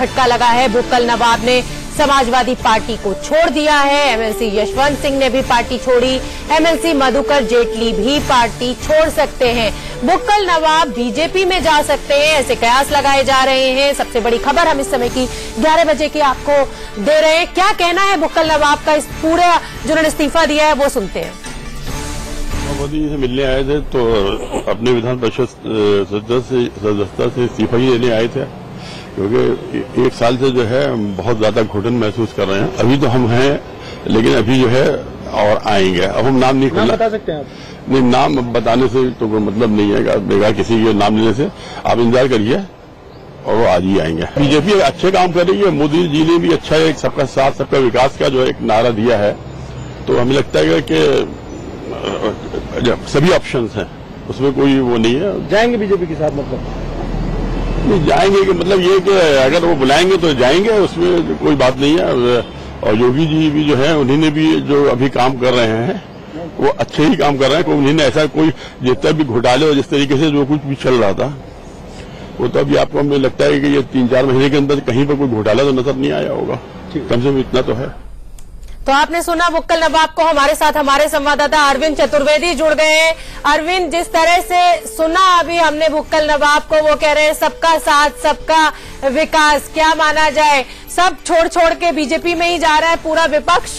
झटका लगा है। बुक्कल नवाब ने समाजवादी पार्टी को छोड़ दिया है। एमएलसी यशवंत सिंह ने भी पार्टी छोड़ी। एमएलसी मधुकर जेटली भी पार्टी छोड़ सकते हैं। बुक्कल नवाब बीजेपी में जा सकते हैं, ऐसे कयास लगाए जा रहे हैं। सबसे बड़ी खबर हम इस समय की 11 बजे की आपको दे रहे हैं। क्या कहना है बुक्कल नवाब का इस पूरे जो उन्होंने इस्तीफा दिया है वो सुनते हैं। मोदी जी से मिलने आए थे तो अपने विधान परिषद सदस्यता से इस्तीफा ही देने आए थे, क्योंकि एक साल से जो है बहुत ज्यादा घुटन महसूस कर रहे हैं। अभी तो हम हैं, लेकिन अभी जो है और आएंगे। अब हम नाम नहीं बता सकते हैं आप? नहीं, नाम बताने से तो कोई मतलब नहीं है, बेकार किसी के नाम लेने से। आप इंतजार करिए और वो आज ही आएंगे। बीजेपी अच्छे काम कर रही है। मोदी जी ने भी अच्छा एक सबका साथ सबका विकास का जो एक नारा दिया है, तो हमें लगता है कि सभी ऑप्शंस हैं, उसमें कोई वो नहीं है। जाएंगे बीजेपी के साथ? मतलब नहीं जाएंगे कि मतलब ये कि अगर वो बुलाएंगे तो जाएंगे, उसमें कोई बात नहीं है। और योगी जी भी जो है उन्होंने भी जो अभी काम कर रहे हैं वो अच्छे ही काम कर रहे हैं। उन्होंने ऐसा कोई जितना भी घोटाले और जिस तरीके से जो कुछ भी चल रहा था वो तो अभी आपको हमें लगता है कि ये 3-4 महीने के अंदर कहीं पर कोई घोटाला तो नजर नहीं आया होगा। कम से कम इतना तो है। तो आपने सुना बुक्कल नवाब को। हमारे साथ हमारे संवाददाता अरविंद चतुर्वेदी जुड़ गए हैं। अरविंद, जिस तरह से सुना अभी हमने बुक्कल नवाब को, वो कह रहे हैं सबका साथ सबका विकास, क्या माना जाए? सब छोड़ के बीजेपी में ही जा रहा है पूरा विपक्ष?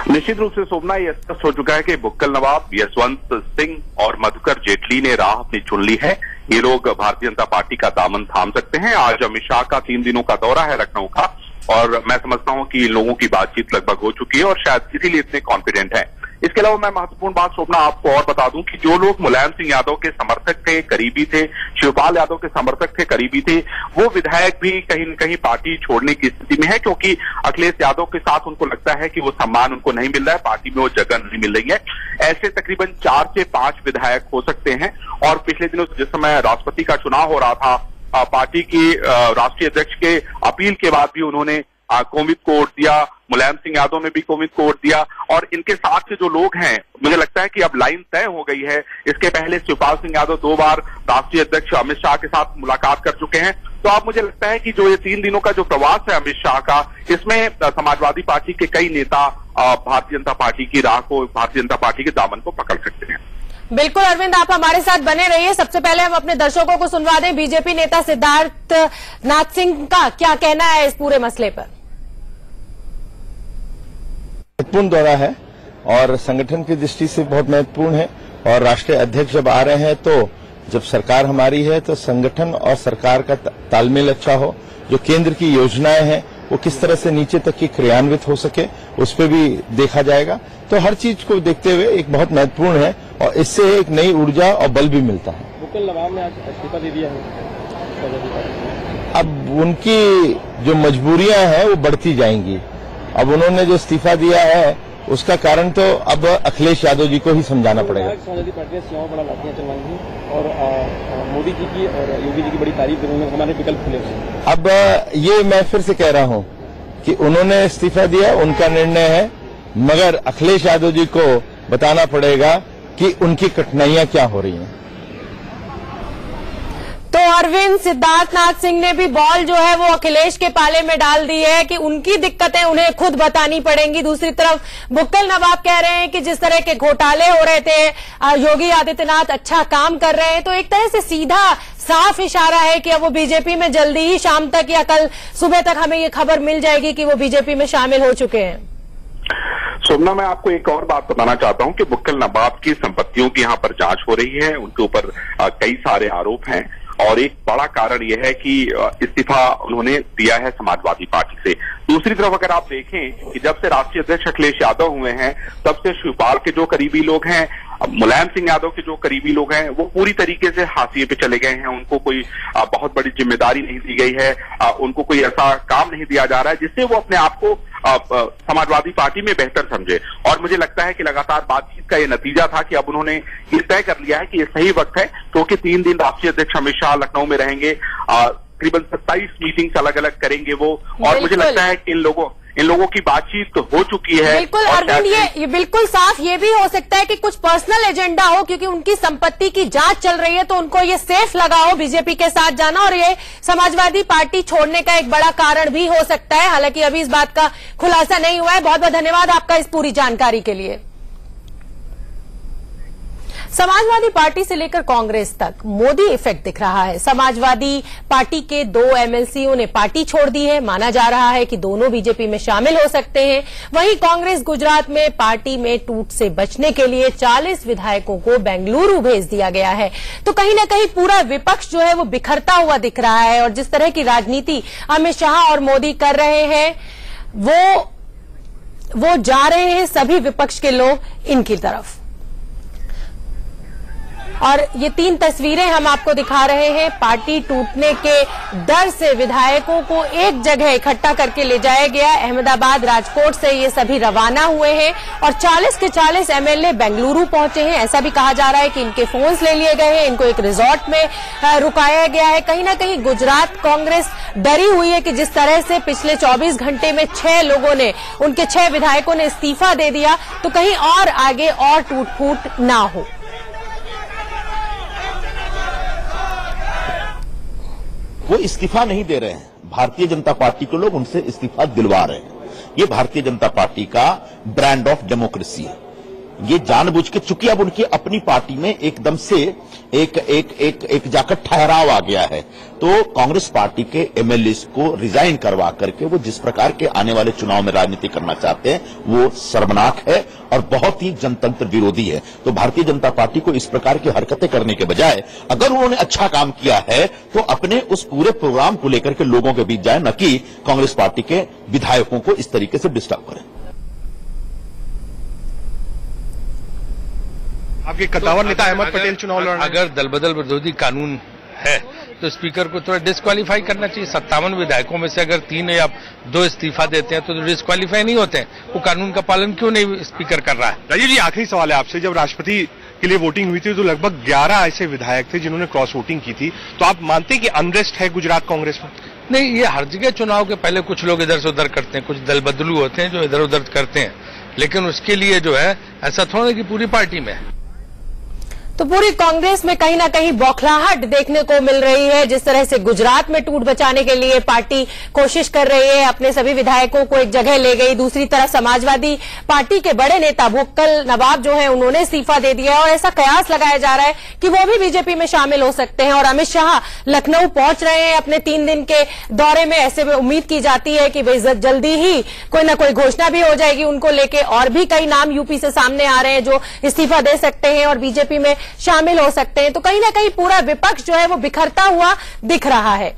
निश्चित रूप से शोभना, ये स्पष्ट हो चुका है कि बुक्कल नवाब, यशवंत सिंह और मधुकर जेटली ने राह अपनी चुन ली है। ये लोग भारतीय जनता पार्टी का दामन थाम सकते हैं। आज अमित शाह का 3 दिनों का दौरा है लखनऊ का, और मैं समझता हूं कि लोगों की बातचीत लगभग हो चुकी है और शायद इसीलिए इतने कॉन्फिडेंट हैं। इसके अलावा मैं महत्वपूर्ण बात शोभना आपको और बता दूं कि जो लोग मुलायम सिंह यादव के समर्थक थे, करीबी थे, शिवपाल यादव के समर्थक थे, करीबी थे, वो विधायक भी कहीं न कहीं पार्टी छोड़ने की स्थिति में है, क्योंकि अखिलेश यादव के साथ उनको लगता है कि वो सम्मान उनको नहीं मिल रहा है, पार्टी में वो जगह नहीं मिल रही है। ऐसे तकरीबन 4 से 5 विधायक हो सकते हैं। और पिछले दिनों जिस समय राष्ट्रपति का चुनाव हो रहा था, पार्टी की राष्ट्रीय अध्यक्ष के अपील के बाद भी उन्होंने कोविंद को वोट दिया, मुलायम सिंह यादव ने भी कोविंद को वोट दिया। और इनके साथ के जो लोग हैं, मुझे लगता है कि अब लाइन तय हो गई है। इसके पहले शिवपाल सिंह यादव 2 बार राष्ट्रीय अध्यक्ष अमित शाह के साथ मुलाकात कर चुके हैं। तो अब मुझे लगता है कि जो ये 3 दिनों का जो प्रवास है अमित शाह का, इसमें समाजवादी पार्टी के कई नेता भारतीय जनता पार्टी की राह को, भारतीय जनता पार्टी के दामन को पकड़ सकते हैं। बिल्कुल अरविंद, आप हमारे साथ बने रहिए। सबसे पहले हम अपने दर्शकों को सुनवा दें बीजेपी नेता सिद्धार्थ नाथ सिंह का क्या कहना है इस पूरे मसले पर। महत्वपूर्ण दौरा है और संगठन की दृष्टि से बहुत महत्वपूर्ण है। और राष्ट्रीय अध्यक्ष जब आ रहे हैं तो जब सरकार हमारी है तो संगठन और सरकार का तालमेल अच्छा हो, जो केंद्र की योजनाएं हैं वो किस तरह से नीचे तक की क्रियान्वित हो सके उस पर भी देखा जाएगा। तो हर चीज को देखते हुए एक बहुत महत्वपूर्ण है और इससे एक नई ऊर्जा और बल भी मिलता है। बुक्कल नवाब ने आज इस्तीफा दे दिया है। अब उनकी जो मजबूरियां हैं वो बढ़ती जाएंगी। अब उन्होंने जो इस्तीफा दिया है उसका कारण तो अब अखिलेश यादव जी को ही समझाना पड़ेगा। समाजवादी पार्टी ने सीमाओं बड़ा लाठियां चलवाई थी और मोदी जी की और योगी जी की बड़ी तारीफ करूंगा, हमारे विकल्प खुले। अब ये मैं फिर से कह रहा हूं कि उन्होंने इस्तीफा दिया, उनका निर्णय है, मगर अखिलेश यादव जी को बताना पड़ेगा कि उनकी कठिनाइयां क्या हो रही हैं। तो अरविंद, सिद्धार्थ नाथ सिंह ने भी बॉल जो है वो अखिलेश के पाले में डाल दी है कि उनकी दिक्कतें उन्हें खुद बतानी पड़ेंगी। दूसरी तरफ बुक्कल नवाब कह रहे हैं कि जिस तरह के घोटाले हो रहे थे, योगी आदित्यनाथ अच्छा काम कर रहे हैं। तो एक तरह से सीधा साफ इशारा है कि अब वो बीजेपी में जल्दी ही शाम तक या कल सुबह तक हमें ये खबर मिल जाएगी कि वो बीजेपी में शामिल हो चुके हैं। शोभना, मैं आपको एक और बात बताना चाहता हूं कि बुक्कल नवाब की संपत्तियों की यहां पर जांच हो रही है। उनके ऊपर कई सारे आरोप हैं और एक बड़ा कारण यह है कि इस्तीफा उन्होंने दिया है समाजवादी पार्टी से। दूसरी तरफ अगर आप देखें कि जब से राष्ट्रीय अध्यक्ष अखिलेश यादव हुए हैं तब से शिवपाल के जो करीबी लोग हैं, मुलायम सिंह यादव के जो करीबी लोग हैं, वो पूरी तरीके से हाशिए पे चले गए हैं। उनको कोई बहुत बड़ी जिम्मेदारी नहीं दी गई है, उनको कोई ऐसा काम नहीं दिया जा रहा है जिससे वो अपने आप को समाजवादी पार्टी में बेहतर समझे। और मुझे लगता है कि लगातार बातचीत का ये नतीजा था कि अब उन्होंने ये तय कर लिया है कि ये सही वक्त है, क्योंकि 3 दिन राष्ट्रीय अध्यक्ष अमित शाह लखनऊ में रहेंगे, तकरीबन 27 मीटिंग्स अलग अलग करेंगे वो। और मुझे लगता है कि इन लोगों की बातचीत हो चुकी है। बिल्कुल अरविंद, ये बिल्कुल साफ ये भी हो सकता है कि कुछ पर्सनल एजेंडा हो, क्योंकि उनकी संपत्ति की जांच चल रही है, तो उनको ये सेफ लगा हो बीजेपी के साथ जाना, और ये समाजवादी पार्टी छोड़ने का एक बड़ा कारण भी हो सकता है। हालांकि अभी इस बात का खुलासा नहीं हुआ है। बहुत बहुत धन्यवाद आपका इस पूरी जानकारी के लिए। समाजवादी पार्टी से लेकर कांग्रेस तक मोदी इफेक्ट दिख रहा है। समाजवादी पार्टी के 2 एमएलसीओ ने पार्टी छोड़ दी है। माना जा रहा है कि दोनों बीजेपी में शामिल हो सकते हैं। वहीं कांग्रेस गुजरात में पार्टी में टूट से बचने के लिए 40 विधायकों को बेंगलुरु भेज दिया गया है। तो कहीं न कहीं पूरा विपक्ष जो है वो बिखरता हुआ दिख रहा है, और जिस तरह की राजनीति अमित शाह और मोदी कर रहे हैं वो जा रहे हैं सभी विपक्ष के लोग इनकी तरफ। और ये 3 तस्वीरें हम आपको दिखा रहे हैं। पार्टी टूटने के डर से विधायकों को एक जगह इकट्ठा करके ले जाया गया। अहमदाबाद, राजकोट से ये सभी रवाना हुए हैं और 40 के 40 एमएलए बेंगलुरु पहुंचे हैं। ऐसा भी कहा जा रहा है कि इनके फोन्स ले लिए गए हैं, इनको एक रिजॉर्ट में रुकाया गया है। कहीं ना कहीं गुजरात कांग्रेस डरी हुई है कि जिस तरह से पिछले 24 घंटे में 6 लोगों ने, उनके 6 विधायकों ने इस्तीफा दे दिया, तो कहीं और आगे और टूट फूट ना हो। वो इस्तीफा नहीं दे रहे हैं, भारतीय जनता पार्टी के लोग उनसे इस्तीफा दिलवा रहे हैं। ये भारतीय जनता पार्टी का ब्रांड ऑफ डेमोक्रेसी है। ये जानबूझ के, चूंकि अब उनकी अपनी पार्टी में एकदम से एक जाकर ठहराव आ गया है, तो कांग्रेस पार्टी के एमएलए को रिजाइन करवा करके वो जिस प्रकार के आने वाले चुनाव में राजनीति करना चाहते हैं वो शर्मनाक है और बहुत ही जनतंत्र विरोधी है। तो भारतीय जनता पार्टी को इस प्रकार की हरकतें करने के बजाय, अगर उन्होंने अच्छा काम किया है तो अपने उस पूरे प्रोग्राम को लेकर के लोगों के बीच जाए, न कि कांग्रेस पार्टी के विधायकों को इस तरीके से डिस्टर्ब करें। आपके कद्दावर नेता अहमद पटेल चुनाव लड़ रहे हैं। अगर दलबदल विरोधी कानून है तो स्पीकर को थोड़ा डिस्क्वालीफाई करना चाहिए। 57 विधायकों में से अगर 3 या 2 इस्तीफा देते हैं तो डिस्क्वालीफाई नहीं होते हैं। वो कानून का पालन क्यों नहीं स्पीकर कर रहा है? राजीव जी, आखिरी सवाल है आपसे। जब राष्ट्रपति के लिए वोटिंग हुई थी तो लगभग 11 ऐसे विधायक थे जिन्होंने क्रॉस वोटिंग की थी, तो आप मानते हैं कि अनरेस्ट है गुजरात कांग्रेस में? नहीं, ये हर जगह चुनाव के पहले कुछ लोग इधर से उधर करते हैं, कुछ दल बदलू होते हैं जो इधर उधर करते हैं, लेकिन उसके लिए जो है ऐसा थोड़ा है कि पूरी पार्टी में है। तो पूरी कांग्रेस में कहीं ना कहीं बौखलाहट देखने को मिल रही है। जिस तरह से गुजरात में टूट बचाने के लिए पार्टी कोशिश कर रही है, अपने सभी विधायकों को एक जगह ले गई। दूसरी तरफ समाजवादी पार्टी के बड़े नेता भुक्कल नवाब जो है उन्होंने इस्तीफा दे दिया और ऐसा कयास लगाया जा रहा है कि वो भी बीजेपी में शामिल हो सकते हैं। और अमित शाह लखनऊ पहुंच रहे हैं अपने 3 दिन के दौरे में। ऐसे में उम्मीद की जाती है कि भाई जल्दी ही कोई ना कोई घोषणा भी हो जाएगी उनको लेके। और भी कई नाम यूपी से सामने आ रहे हैं जो इस्तीफा दे सकते हैं और बीजेपी में शामिल हो सकते हैं। तो कहीं ना कहीं पूरा विपक्ष जो है वो बिखरता हुआ दिख रहा है।